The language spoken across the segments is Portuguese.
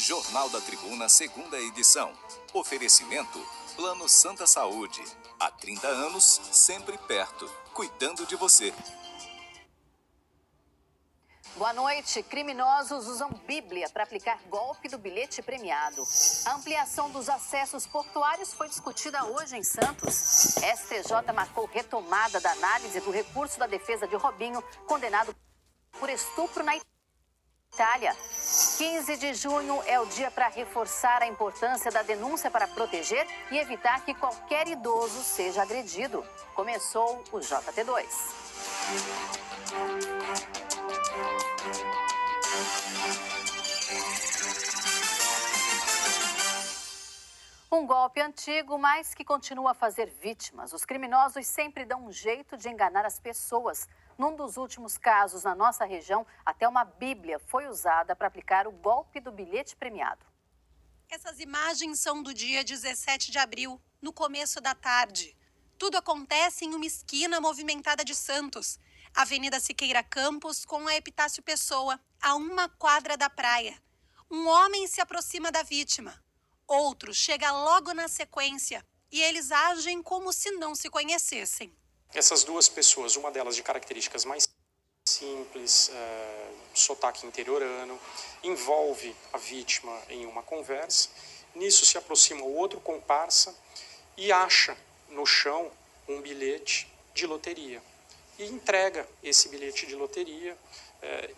Jornal da Tribuna, segunda edição. Oferecimento Plano Santa Saúde. Há 30 anos, sempre perto, cuidando de você. Boa noite. Criminosos usam Bíblia para aplicar golpe do bilhete premiado. A ampliação dos acessos portuários foi discutida hoje em Santos. STJ marcou retomada da análise do recurso da defesa de Robinho, condenado por estupro na Itália. 15 de junho é o dia para reforçar a importância da denúncia para proteger e evitar que qualquer idoso seja agredido. Começou o JT2. Um golpe antigo, mas que continua a fazer vítimas. Os criminosos sempre dão um jeito de enganar as pessoas. Num dos últimos casos na nossa região, até uma Bíblia foi usada para aplicar o golpe do bilhete premiado. Essas imagens são do dia 17 de abril, no começo da tarde. Tudo acontece em uma esquina movimentada de Santos, Avenida Siqueira Campos com a Epitácio Pessoa, a 1 quadra da praia. Um homem se aproxima da vítima. Outro chega logo na sequência e eles agem como se não se conhecessem. Essas duas pessoas, uma delas de características mais simples, sotaque interiorano, envolve a vítima em uma conversa. Nisso se aproxima o outro comparsa e acha no chão um bilhete de loteria. E entrega esse bilhete de loteria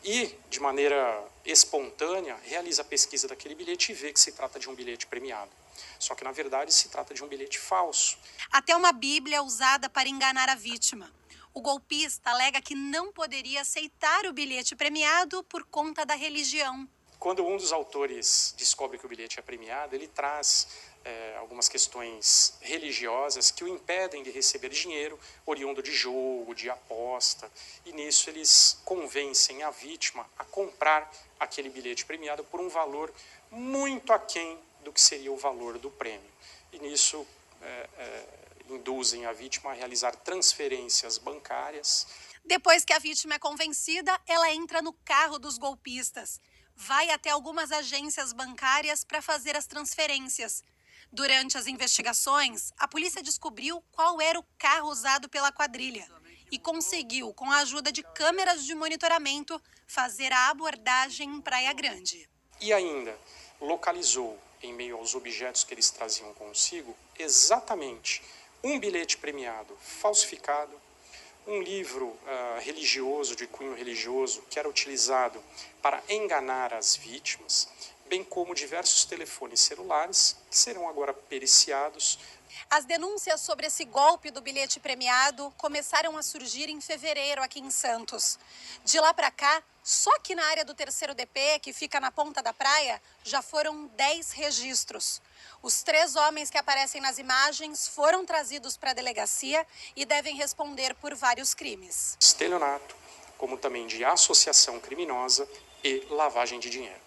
e, de maneira espontânea, realiza a pesquisa daquele bilhete e vê que se trata de um bilhete premiado. Só que, na verdade, se trata de um bilhete falso. Até uma Bíblia usada para enganar a vítima. O golpista alega que não poderia aceitar o bilhete premiado por conta da religião. Quando um dos autores descobre que o bilhete é premiado, ele traz algumas questões religiosas que o impedem de receber dinheiro oriundo de jogo, de aposta. E nisso eles convencem a vítima a comprar aquele bilhete premiado por um valor muito aquém do que seria o valor do prêmio. E nisso induzem a vítima a realizar transferências bancárias. Depois que a vítima é convencida, ela entra no carro dos golpistas. Vai até algumas agências bancárias para fazer as transferências. Durante as investigações, a polícia descobriu qual era o carro usado pela quadrilha e conseguiu, com a ajuda de câmeras de monitoramento, fazer a abordagem em Praia Grande. E ainda localizou, em meio aos objetos que eles traziam consigo, exatamente um bilhete premiado falsificado, um livro religioso, de cunho religioso, que era utilizado para enganar as vítimas, bem como diversos telefones celulares, que serão agora periciados. As denúncias sobre esse golpe do bilhete premiado começaram a surgir em fevereiro aqui em Santos. De lá para cá, só que na área do 3º DP, que fica na ponta da praia, já foram 10 registros. Os 3 homens que aparecem nas imagens foram trazidos para a delegacia e devem responder por vários crimes. Estelionato, como também de associação criminosa e lavagem de dinheiro.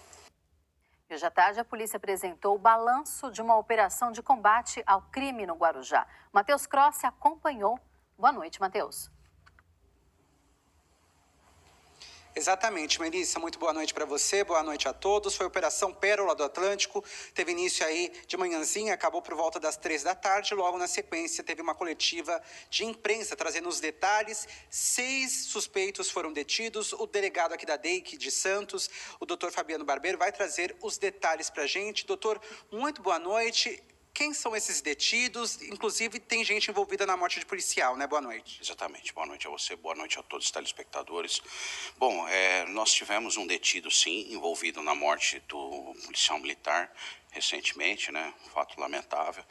E hoje à tarde, a polícia apresentou o balanço de uma operação de combate ao crime no Guarujá. Matheus Crossi acompanhou. Boa noite, Matheus. Exatamente, Melissa, muito boa noite para você, boa noite a todos. Foi a Operação Pérola do Atlântico, teve início aí de manhãzinha, acabou por volta das 3 da tarde, logo na sequência teve uma coletiva de imprensa trazendo os detalhes. 6 suspeitos foram detidos, o delegado aqui da DEIC de Santos, o doutor Fabiano Barbeiro, vai trazer os detalhes para a gente. Doutor, muito boa noite. Quem são esses detidos? Inclusive, tem gente envolvida na morte de policial, né? Boa noite. Exatamente. Boa noite a você, boa noite a todos os telespectadores. Bom, nós tivemos um detido, sim, envolvido na morte do policial militar recentemente, né? Um fato lamentável.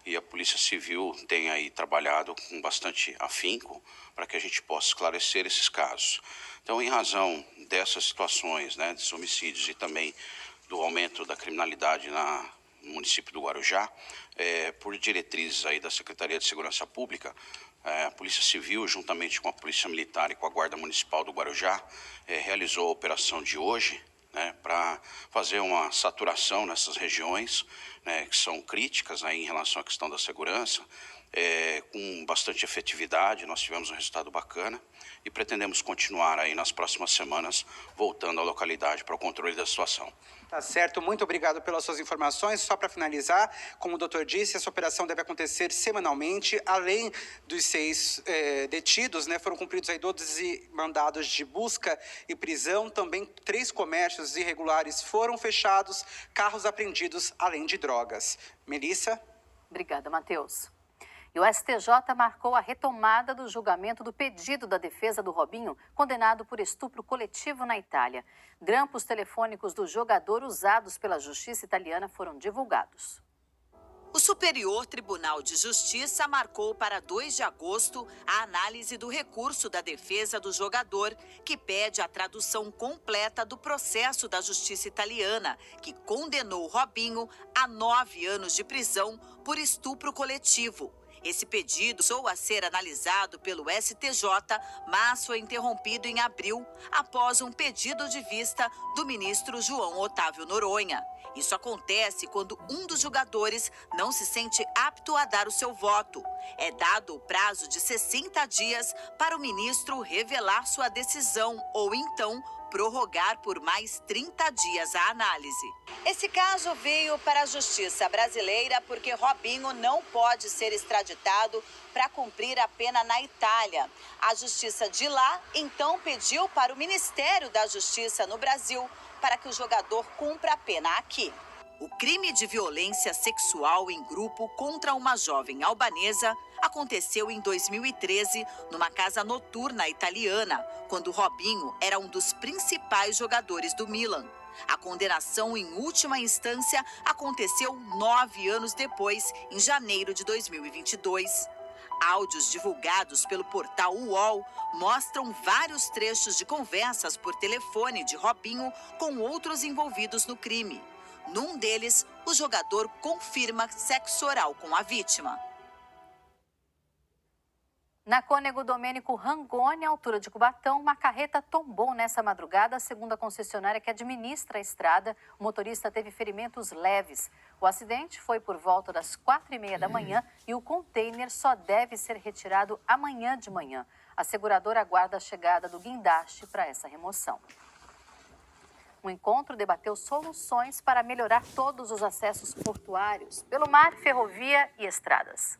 E a Polícia Civil tem aí trabalhado com bastante afinco para que a gente possa esclarecer esses casos. Então, em razão dessas situações, né, desses homicídios e também do aumento da criminalidade no município do Guarujá, por diretrizes aí da Secretaria de Segurança Pública, a Polícia Civil, juntamente com a Polícia Militar e com a Guarda Municipal do Guarujá, realizou a operação de hoje, né, para fazer uma saturação nessas regiões, né, que são críticas aí em relação à questão da segurança, com bastante efetividade, nós tivemos um resultado bacana e pretendemos continuar aí nas próximas semanas, voltando à localidade para o controle da situação. Tá certo, muito obrigado pelas suas informações. Só para finalizar, como o doutor disse, essa operação deve acontecer semanalmente. Além dos 6 detidos, né, foram cumpridos aí 12 mandados de busca e prisão. Também 3 comércios irregulares foram fechados, carros apreendidos, além de drogas. Melissa? Obrigada, Matheus. E o STJ marcou a retomada do julgamento do pedido da defesa do Robinho, condenado por estupro coletivo na Itália. Grampos telefônicos do jogador usados pela justiça italiana foram divulgados. O Superior Tribunal de Justiça marcou para 2 de agosto a análise do recurso da defesa do jogador, que pede a tradução completa do processo da justiça italiana, que condenou Robinho a 9 anos de prisão por estupro coletivo. Esse pedido começou a ser analisado pelo STJ, mas foi interrompido em abril, após um pedido de vista do ministro João Otávio Noronha. Isso acontece quando um dos jogadores não se sente apto a dar o seu voto. É dado o prazo de 60 dias para o ministro revelar sua decisão ou então prorrogar por mais 30 dias a análise. Esse caso veio para a justiça brasileira porque Robinho não pode ser extraditado para cumprir a pena na Itália. A justiça de lá então pediu para o Ministério da Justiça no Brasil para que o jogador cumpra a pena aqui. O crime de violência sexual em grupo contra uma jovem albanesa aconteceu em 2013 numa casa noturna italiana, quando Robinho era um dos principais jogadores do Milan. A condenação em última instância aconteceu 9 anos depois, em janeiro de 2022. Áudios divulgados pelo portal UOL mostram vários trechos de conversas por telefone de Robinho com outros envolvidos no crime. Num deles, o jogador confirma sexo oral com a vítima. Na Cônego Domênico Rangoni, à altura de Cubatão, uma carreta tombou nessa madrugada, segundo a concessionária que administra a estrada. O motorista teve ferimentos leves. O acidente foi por volta das 4h30 da manhã e o container só deve ser retirado amanhã de manhã. A seguradora aguarda a chegada do guindaste para essa remoção. O encontro debateu soluções para melhorar todos os acessos portuários pelo mar, ferrovia e estradas.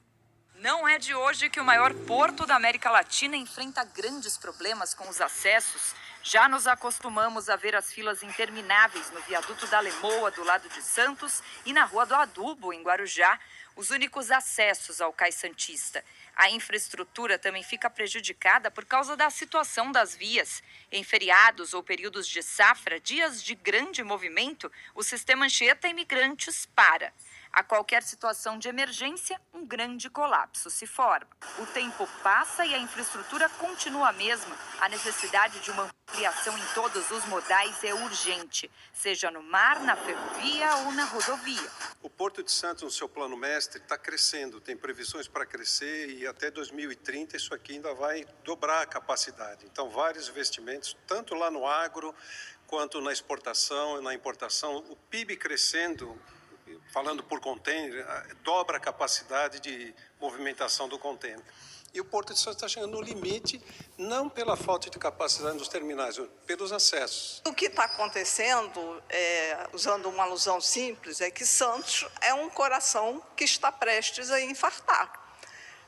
Não é de hoje que o maior porto da América Latina enfrenta grandes problemas com os acessos. Já nos acostumamos a ver as filas intermináveis no viaduto da Lemoa, do lado de Santos, e na Rua do Adubo, em Guarujá, os únicos acessos ao Cais Santista. A infraestrutura também fica prejudicada por causa da situação das vias. Em feriados ou períodos de safra, dias de grande movimento, o sistema Anchieta Imigrantes para. A qualquer situação de emergência, um grande colapso se forma. O tempo passa e a infraestrutura continua a mesma. A necessidade de uma ampliação em todos os modais é urgente, seja no mar, na ferrovia ou na rodovia. O Porto de Santos, no seu plano mestre, está crescendo, tem previsões para crescer e até 2030 isso aqui ainda vai dobrar a capacidade. Então, vários investimentos, tanto lá no agro quanto na exportação e na importação. O PIB crescendo, falando por container, dobra a capacidade de movimentação do container. E o Porto de Santos está chegando no limite, não pela falta de capacidade nos terminais, pelos acessos. O que está acontecendo, usando uma alusão simples, é que Santos é um coração que está prestes a infartar.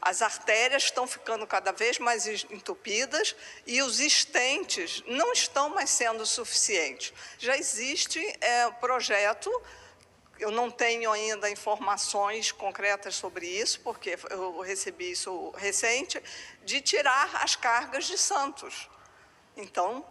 As artérias estão ficando cada vez mais entupidas e os estentes não estão mais sendo suficientes. Já existe projeto. Eu não tenho ainda informações concretas sobre isso, porque eu recebi isso recente, de tirar as cargas de Santos. Então,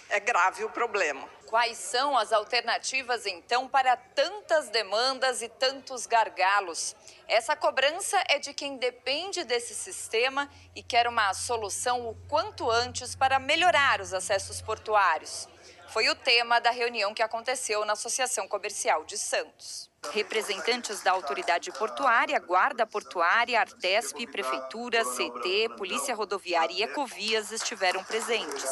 é grave o problema. Quais são as alternativas, então, para tantas demandas e tantos gargalos? Essa cobrança é de quem depende desse sistema e quer uma solução o quanto antes para melhorar os acessos portuários. Foi o tema da reunião que aconteceu na Associação Comercial de Santos. Representantes da autoridade portuária, guarda portuária, Artesp, prefeitura, CT, polícia rodoviária e Ecovias estiveram presentes.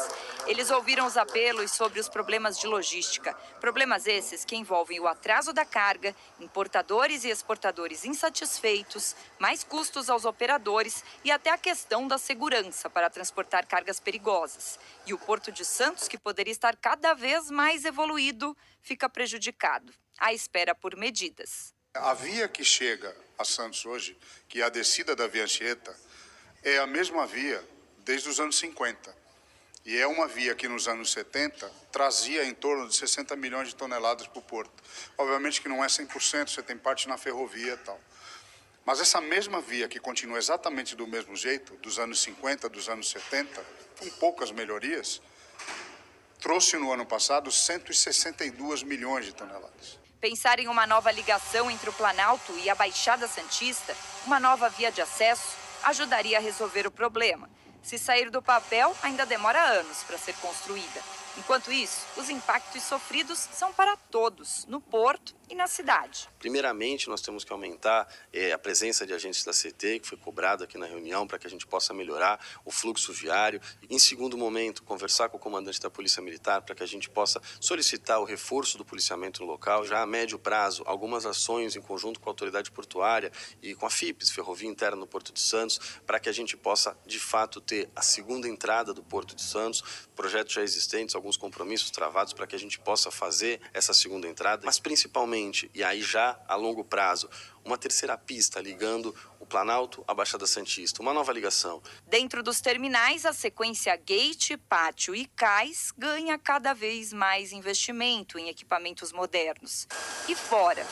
Eles ouviram os apelos sobre os problemas de logística. Problemas esses que envolvem o atraso da carga, importadores e exportadores insatisfeitos, mais custos aos operadores e até a questão da segurança para transportar cargas perigosas. E o Porto de Santos, que poderia estar cada vez mais evoluído, fica prejudicado, à espera por medidas. A via que chega a Santos hoje, que é a descida da Via Anchieta, é a mesma via desde os anos 50. E é uma via que nos anos 70 trazia em torno de 60 milhões de toneladas para o porto. Obviamente que não é 100%, você tem parte na ferrovia e tal. Mas essa mesma via que continua exatamente do mesmo jeito, dos anos 50, dos anos 70, com poucas melhorias, trouxe no ano passado 162 milhões de toneladas. Pensar em uma nova ligação entre o Planalto e a Baixada Santista, uma nova via de acesso, ajudaria a resolver o problema. Se sair do papel, ainda demora anos para ser construída. Enquanto isso, os impactos sofridos são para todos, no porto e na cidade. Primeiramente, nós temos que aumentar a presença de agentes da CT, que foi cobrado aqui na reunião, para que a gente possa melhorar o fluxo viário. Em segundo momento, conversar com o comandante da Polícia Militar para que a gente possa solicitar o reforço do policiamento no local. Já a médio prazo, algumas ações em conjunto com a autoridade portuária e com a FIPS, Ferrovia Interna no Porto de Santos, para que a gente possa, de fato, ter a segunda entrada do Porto de Santos, projetos já existentes, alguns compromissos travados para que a gente possa fazer essa segunda entrada, mas principalmente, e aí já a longo prazo, uma terceira pista ligando o Planalto à Baixada Santista, uma nova ligação. Dentro dos terminais, a sequência Gate, Pátio e Cais ganha cada vez mais investimento em equipamentos modernos. E fora,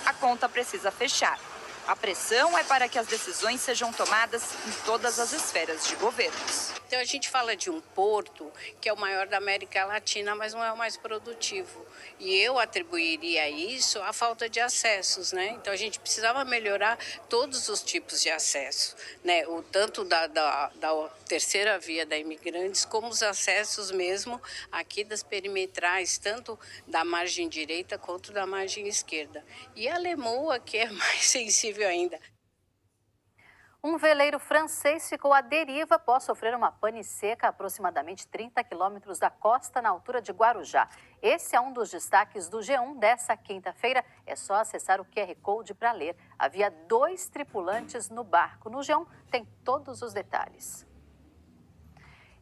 a conta precisa fechar. A pressão é para que as decisões sejam tomadas em todas as esferas de governos. Então a gente fala de um porto que é o maior da América Latina, mas não é o mais produtivo. E eu atribuiria isso à falta de acessos, né? Então a gente precisava melhorar todos os tipos de acesso, né? O tanto da terceira via da Imigrantes, como os acessos mesmo aqui das perimetrais, tanto da margem direita quanto da margem esquerda. E a Lemoa, que é mais sensível ainda. Um veleiro francês ficou à deriva após sofrer uma pane seca a aproximadamente 30 quilômetros da costa, na altura de Guarujá. Esse é um dos destaques do G1 dessa quinta-feira. É só acessar o QR Code para ler. Havia 2 tripulantes no barco. No G1 tem todos os detalhes.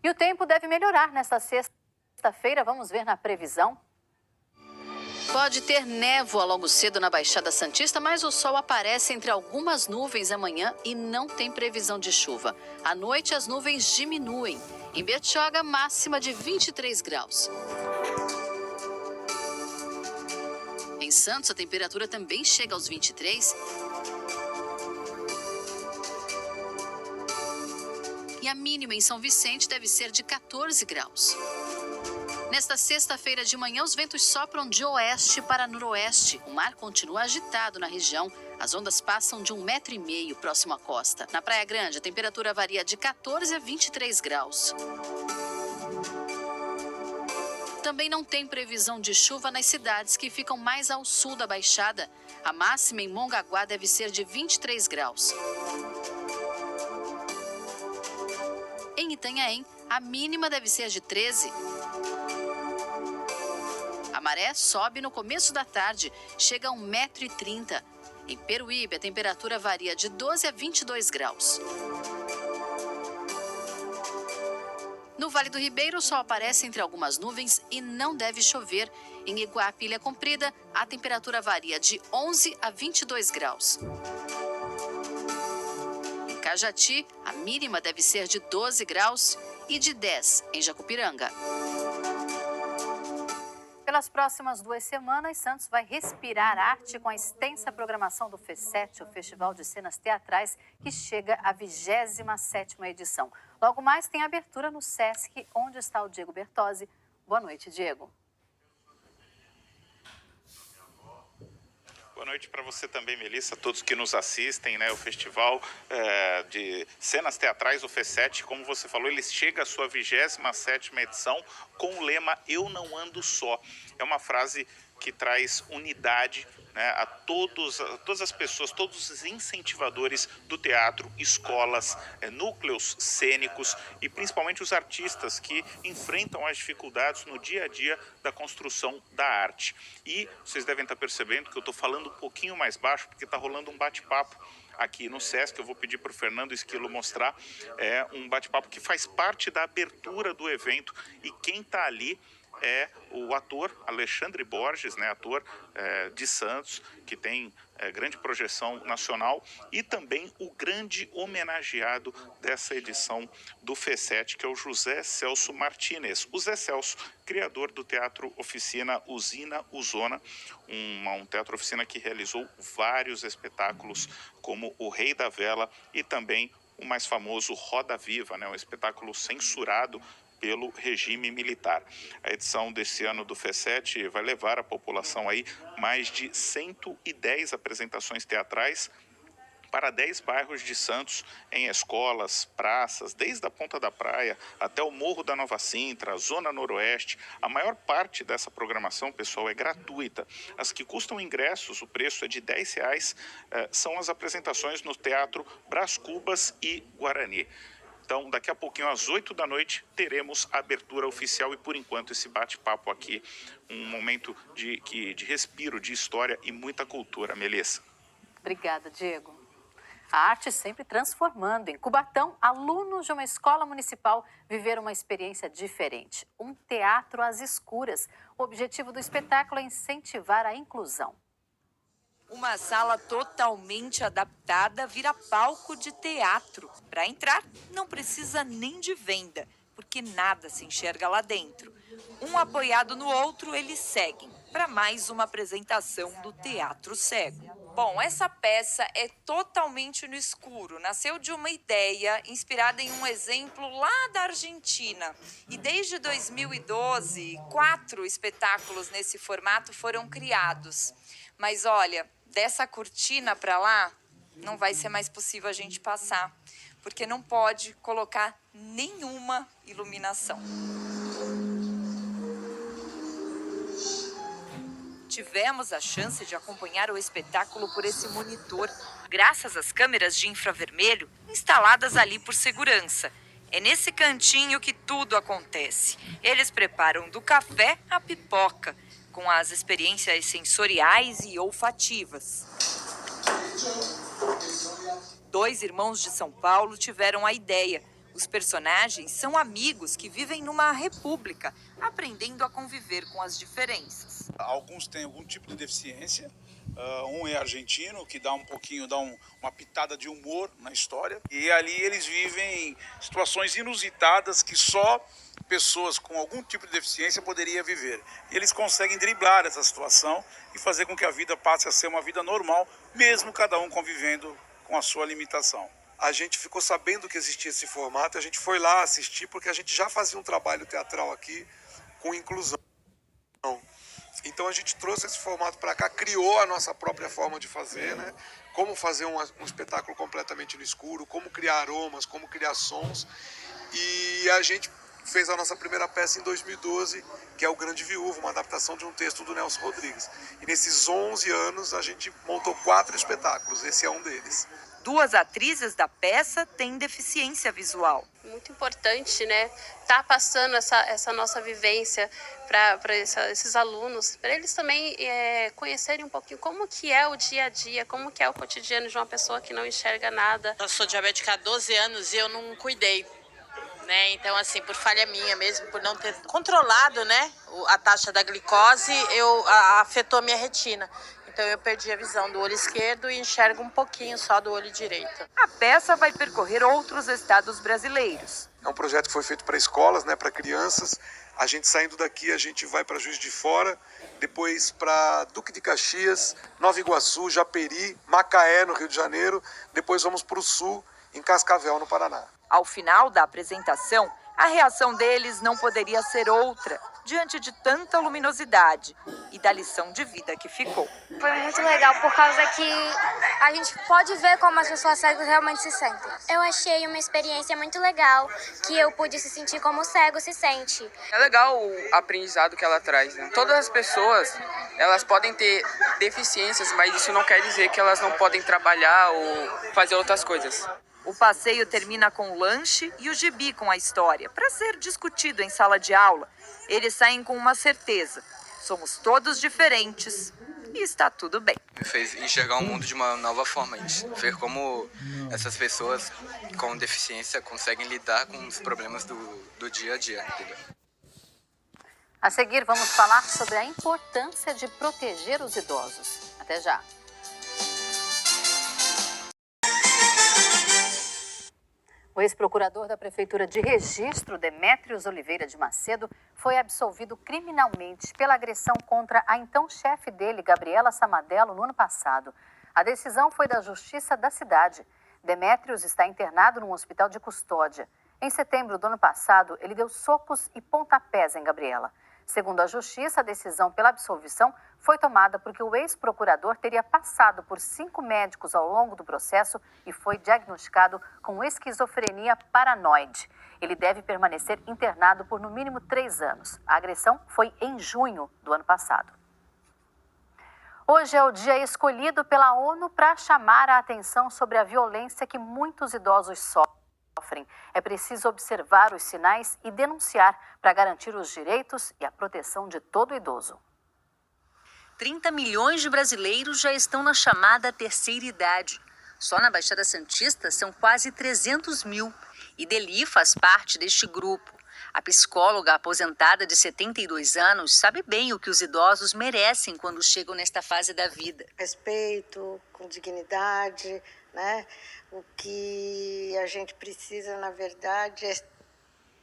E o tempo deve melhorar nesta sexta-feira. Vamos ver na previsão. Pode ter névoa logo cedo na Baixada Santista, mas o sol aparece entre algumas nuvens amanhã e não tem previsão de chuva. À noite, as nuvens diminuem. Em Bertioga, máxima de 23 graus. Em Santos, a temperatura também chega aos 23. E a mínima em São Vicente deve ser de 14 graus. Nesta sexta-feira de manhã, os ventos sopram de oeste para noroeste. O mar continua agitado na região. As ondas passam de 1,5 metro próximo à costa. Na Praia Grande, a temperatura varia de 14 a 23 graus. Também não tem previsão de chuva nas cidades que ficam mais ao sul da Baixada. A máxima em Mongaguá deve ser de 23 graus. Em Itanhaém, a mínima deve ser de 13. A maré sobe no começo da tarde, chega a 1,30 metro. Em Peruíbe, a temperatura varia de 12 a 22 graus. No Vale do Ribeiro, o sol aparece entre algumas nuvens e não deve chover. Em Iguape, Ilha Comprida, a temperatura varia de 11 a 22 graus. Em Cajati, a mínima deve ser de 12 graus e de 10 em Jacupiranga. Pelas próximas 2 semanas, Santos vai respirar arte com a extensa programação do FECET, o Festival de Cenas Teatrais, que chega à 27ª edição. Logo mais tem abertura no Sesc, onde está o Diego Bertozzi. Boa noite, Diego. Boa noite para você também, Melissa, todos que nos assistem, né? O Festival de Cenas Teatrais, o FECET, como você falou, ele chega à sua 27ª edição com o lema "Eu não ando só". É uma frase que traz unidade, né, a todas as pessoas, todos os incentivadores do teatro, escolas, núcleos cênicos e principalmente os artistas que enfrentam as dificuldades no dia a dia da construção da arte. E vocês devem estar percebendo que eu estou falando um pouquinho mais baixo porque está rolando um bate-papo aqui no Sesc. Eu vou pedir para o Fernando Esquilo mostrar, um bate-papo que faz parte da abertura do evento, e quem está ali é o ator Alexandre Borges, né, ator de Santos, que tem grande projeção nacional, e também o grande homenageado dessa edição do FESET, que é o José Celso Martínez. O Zé Celso, criador do Teatro Oficina Usina Uzona, um teatro oficina que realizou vários espetáculos, como O Rei da Vela e também o mais famoso Roda Viva, né, um espetáculo censurado pelo regime militar. A edição desse ano do FESET vai levar a população aí mais de 110 apresentações teatrais para 10 bairros de Santos, em escolas, praças, desde a Ponta da Praia até o Morro da Nova Sintra, Zona Noroeste. A maior parte dessa programação, pessoal, é gratuita. As que custam ingressos, o preço é de R$10, são as apresentações no Teatro Brás Cubas e Guarani. Então, daqui a pouquinho, às 8 da noite, teremos a abertura oficial e, por enquanto, esse bate-papo aqui, um momento de respiro, de história e muita cultura. Melissa. Obrigada, Diego. A arte sempre transformando. Em Cubatão, alunos de uma escola municipal viveram uma experiência diferente. Um teatro às escuras. O objetivo do espetáculo é incentivar a inclusão. Uma sala totalmente adaptada vira palco de teatro. Para entrar, não precisa nem de venda, porque nada se enxerga lá dentro. Um apoiado no outro, eles seguem para mais uma apresentação do Teatro Cego. Bom, essa peça é totalmente no escuro. Nasceu de uma ideia inspirada em um exemplo lá da Argentina. E desde 2012, 4 espetáculos nesse formato foram criados. Mas olha, dessa cortina para lá, não vai ser mais possível a gente passar, porque não pode colocar nenhuma iluminação. Tivemos a chance de acompanhar o espetáculo por esse monitor, graças às câmeras de infravermelho instaladas ali por segurança. É nesse cantinho que tudo acontece. Eles preparam do café à pipoca, com as experiências sensoriais e olfativas. 2 irmãos de São Paulo tiveram a ideia. Os personagens são amigos que vivem numa república, aprendendo a conviver com as diferenças. Alguns têm algum tipo de deficiência. Um é argentino, que dá uma pitada de humor na história. E ali eles vivem situações inusitadas que só pessoas com algum tipo de deficiência poderiam viver. E eles conseguem driblar essa situação e fazer com que a vida passe a ser uma vida normal, mesmo cada um convivendo com a sua limitação. A gente ficou sabendo que existia esse formato, a gente foi lá assistir, porque a gente já fazia um trabalho teatral aqui com inclusão. Então a gente trouxe esse formato para cá, criou a nossa própria forma de fazer, né? Como fazer um espetáculo completamente no escuro, como criar aromas, como criar sons. E a gente fez a nossa primeira peça em 2012, que é O Grande Viúvo, uma adaptação de um texto do Nelson Rodrigues. E nesses 11 anos a gente montou 4 espetáculos, esse é um deles. 2 atrizes da peça têm deficiência visual. Muito importante, né? Tá passando essa nossa vivência para esses alunos, para eles também conhecerem um pouquinho como que é o dia a dia, como que é o cotidiano de uma pessoa que não enxerga nada. Eu sou diabética há 12 anos e eu não cuidei, né? Então, assim, por falha minha mesmo, por não ter controlado, né, a taxa da glicose, afetou a minha retina. Então eu perdi a visão do olho esquerdo e enxergo um pouquinho só do olho direito. A peça vai percorrer outros estados brasileiros. É um projeto que foi feito para escolas, né, para crianças. A gente saindo daqui, a gente vai para Juiz de Fora, depois para Duque de Caxias, Nova Iguaçu, Japeri, Macaé, no Rio de Janeiro. Depois vamos para o sul, em Cascavel, no Paraná. Ao final da apresentação, a reação deles não poderia ser outra. diante de tanta luminosidade e da lição de vida que ficou. Foi muito legal, por causa que a gente pode ver como as pessoas cegas realmente se sentem. Eu achei uma experiência muito legal, que eu pude se sentir como o cego se sente. É legal o aprendizado que ela traz, né? Todas as pessoas, elas podem ter deficiências, mas isso não quer dizer que elas não podem trabalhar ou fazer outras coisas. O passeio termina com o lanche e o gibi com a história, para ser discutido em sala de aula. Eles saem com uma certeza: somos todos diferentes e está tudo bem. Me fez enxergar o mundo de uma nova forma, ver como essas pessoas com deficiência conseguem lidar com os problemas do dia a dia, entendeu? A seguir, vamos falar sobre a importância de proteger os idosos. Até já. O ex-procurador da Prefeitura de Registro, Demétrios Oliveira de Macedo, foi absolvido criminalmente pela agressão contra a então chefe dele, Gabriela Samadello, no ano passado. A decisão foi da Justiça da cidade. Demétrios está internado num hospital de custódia. Em setembro do ano passado, ele deu socos e pontapés em Gabriela. Segundo a Justiça, a decisão pela absolvição foi tomada porque o ex-procurador teria passado por 5 médicos ao longo do processo e foi diagnosticado com esquizofrenia paranoide. Ele deve permanecer internado por no mínimo 3 anos. A agressão foi em junho do ano passado. Hoje é o dia escolhido pela ONU para chamar a atenção sobre a violência que muitos idosos sofrem. É preciso observar os sinais e denunciar para garantir os direitos e a proteção de todo idoso. 30 milhões de brasileiros já estão na chamada terceira idade. Só na Baixada Santista são quase 300 mil. E Deli faz parte deste grupo. A psicóloga aposentada de 72 anos sabe bem o que os idosos merecem quando chegam nesta fase da vida. Respeito, com dignidade, né? O que a gente precisa, na verdade, é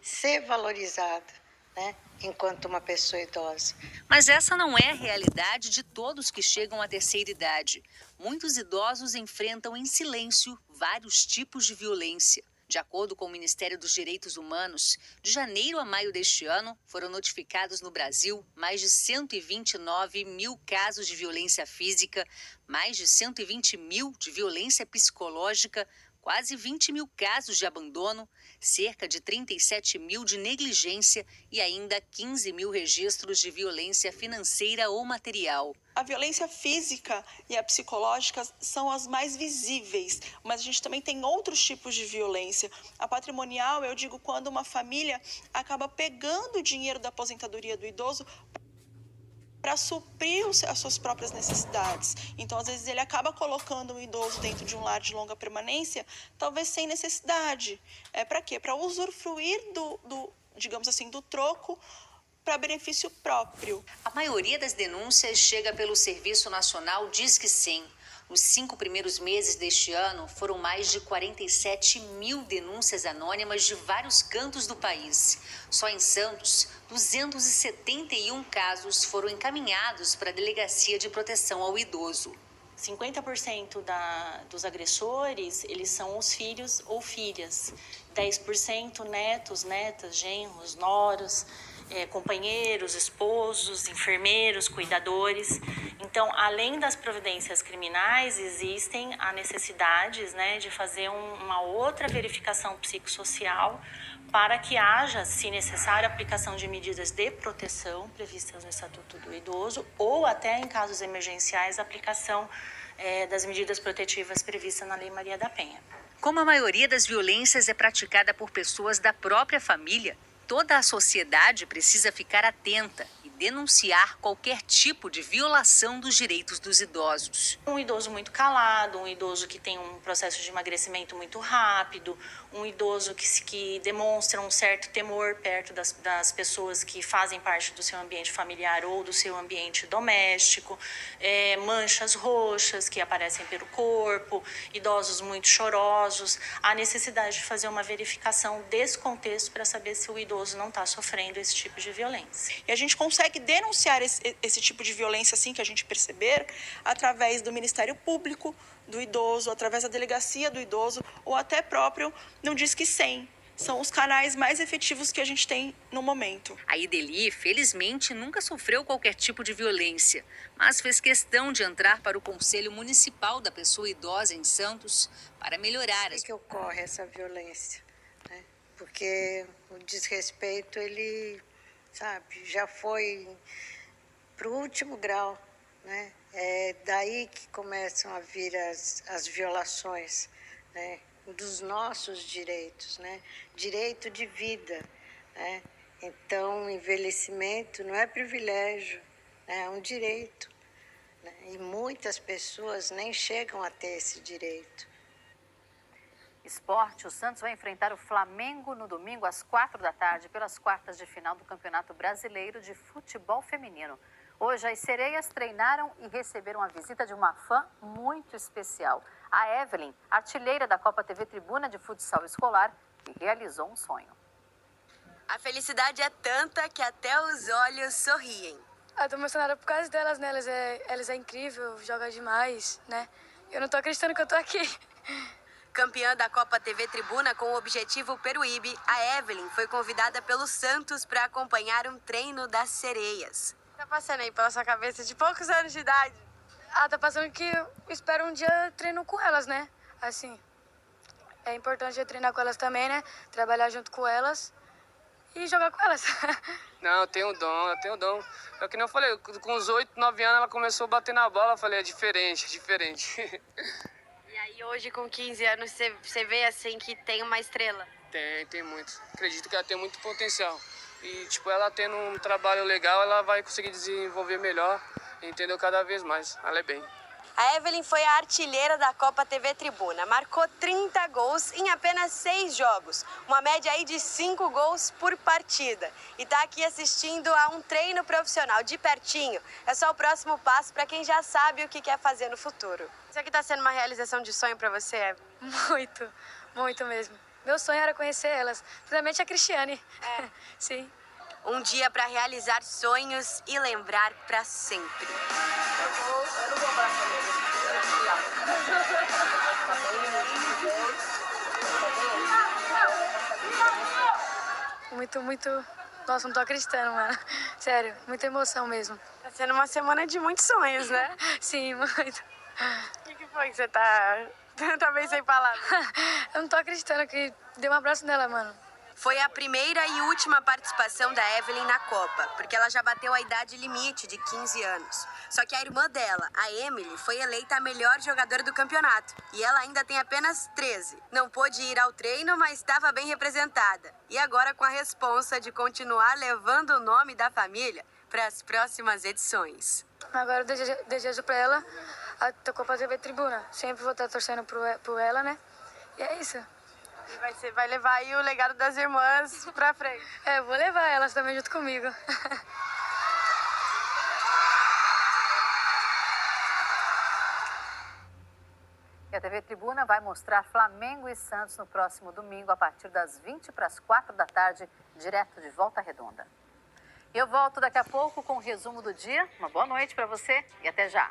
ser valorizada, né? Enquanto uma pessoa idosa. Mas essa não é a realidade de todos que chegam à terceira idade. Muitos idosos enfrentam em silêncio vários tipos de violência. De acordo com o Ministério dos Direitos Humanos, de janeiro a maio deste ano, foram notificados no Brasil mais de 129 mil casos de violência física, mais de 120 mil de violência psicológica, quase 20 mil casos de abandono, cerca de 37 mil de negligência e ainda 15 mil registros de violência financeira ou material. A violência física e a psicológica são as mais visíveis, mas a gente também tem outros tipos de violência. A patrimonial, eu digo, quando uma família acaba pegando o dinheiro da aposentadoria do idoso para suprir as suas próprias necessidades. Então, às vezes, ele acaba colocando o idoso dentro de um lar de longa permanência, talvez sem necessidade. Para quê? Para usufruir digamos assim, do troco para benefício próprio. A maioria das denúncias chega pelo Serviço Nacional Disque 100. Nos 5 primeiros meses deste ano, foram mais de 47 mil denúncias anônimas de vários cantos do país. Só em Santos, 271 casos foram encaminhados para a Delegacia de Proteção ao Idoso. 50% dos agressores, eles são os filhos ou filhas. 10% netos, netas, genros, noras, companheiros, esposos, enfermeiros, cuidadores. Então, além das providências criminais, existem as necessidades, de fazer uma outra verificação psicossocial para que haja, se necessário, a aplicação de medidas de proteção previstas no Estatuto do Idoso ou até, em casos emergenciais, a aplicação das medidas protetivas previstas na Lei Maria da Penha. Como a maioria das violências é praticada por pessoas da própria família, toda a sociedade precisa ficar atenta e denunciar qualquer tipo de violação dos direitos dos idosos. Um idoso muito calado, um idoso que tem um processo de emagrecimento muito rápido, um idoso que demonstra um certo temor perto das pessoas que fazem parte do seu ambiente familiar ou do seu ambiente doméstico, manchas roxas que aparecem pelo corpo, idosos muito chorosos. Há necessidade de fazer uma verificação desse contexto para saber se o idoso não está sofrendo esse tipo de violência. E a gente consegue denunciar esse tipo de violência, assim que a gente perceber, através do Ministério Público do Idoso, através da Delegacia do Idoso ou até próprio no Disque 100. são os canais mais efetivos que a gente tem no momento. A Ideli, felizmente, nunca sofreu qualquer tipo de violência, mas fez questão de entrar para o Conselho Municipal da Pessoa Idosa em Santos para melhorar que ocorre essa violência, né? Porque o desrespeito, ele, sabe, já foi para o último grau, né? É daí que começam a vir as violações, né? Dos nossos direitos, né? Direito de vida, né? Então, envelhecimento não é privilégio, né? É um direito, né? E muitas pessoas nem chegam a ter esse direito. Esporte, o Santos vai enfrentar o Flamengo no domingo às 4h pelas quartas de final do Campeonato Brasileiro de Futebol Feminino. Hoje as sereias treinaram e receberam a visita de uma fã muito especial, a Evelyn, artilheira da Copa TV Tribuna de Futsal Escolar, que realizou um sonho. A felicidade é tanta que até os olhos sorriem. Eu tô emocionada por causa delas, né? Elas é incrível, joga demais, né? Eu não tô acreditando que eu tô aqui. Campeã da Copa TV Tribuna com o objetivo Peruíbe, a Evelyn foi convidada pelo Santos para acompanhar um treino das sereias. Tá passando aí pela sua cabeça de poucos anos de idade? Tá passando que eu espero um dia treino com elas, né? Assim, é importante eu treinar com elas também, né? Trabalhar junto com elas e jogar com elas. Não, eu tenho dom. É que nem eu falei, com uns 8, 9 anos ela começou a bater na bola, eu falei, é diferente. E aí hoje com 15 anos você vê assim que tem uma estrela? Tem muito. Acredito que ela tem muito potencial. E, ela tendo um trabalho legal, ela vai conseguir desenvolver melhor, entendeu? Cada vez mais. Ela é bem. A Evelyn foi a artilheira da Copa TV Tribuna. Marcou 30 gols em apenas 6 jogos. Uma média aí de 5 gols por partida. E tá aqui assistindo a um treino profissional de pertinho. É só o próximo passo para quem já sabe o que quer fazer no futuro. Isso aqui tá sendo uma realização de sonho para você, Evelyn? Muito mesmo. Meu sonho era conhecer elas, principalmente a Cristiane. Sim. Um dia para realizar sonhos e lembrar para sempre. Muito. Nossa, não tô acreditando, mano. Sério, muita emoção mesmo. Tá sendo uma semana de muitos sonhos, né? Sim, muito. O que foi que você tá bem sem palavras? Eu não tô acreditando que dei um abraço nela, mano. Foi a primeira e última participação da Evelyn na Copa, porque ela já bateu a idade limite de 15 anos. Só que a irmã dela, a Emily, foi eleita a melhor jogadora do campeonato. E ela ainda tem apenas 13. Não pôde ir ao treino, mas estava bem representada. E agora com a responsa de continuar levando o nome da família para as próximas edições. Agora eu desejo para ela a Copa TV Tribuna. Sempre vou estar torcendo por ela, né? E é isso. E você vai levar aí o legado das irmãs pra frente. Eu vou levar elas também junto comigo. E a TV Tribuna vai mostrar Flamengo e Santos no próximo domingo, a partir das 20h, direto de Volta Redonda. Eu volto daqui a pouco com o resumo do dia. Uma boa noite para você e até já.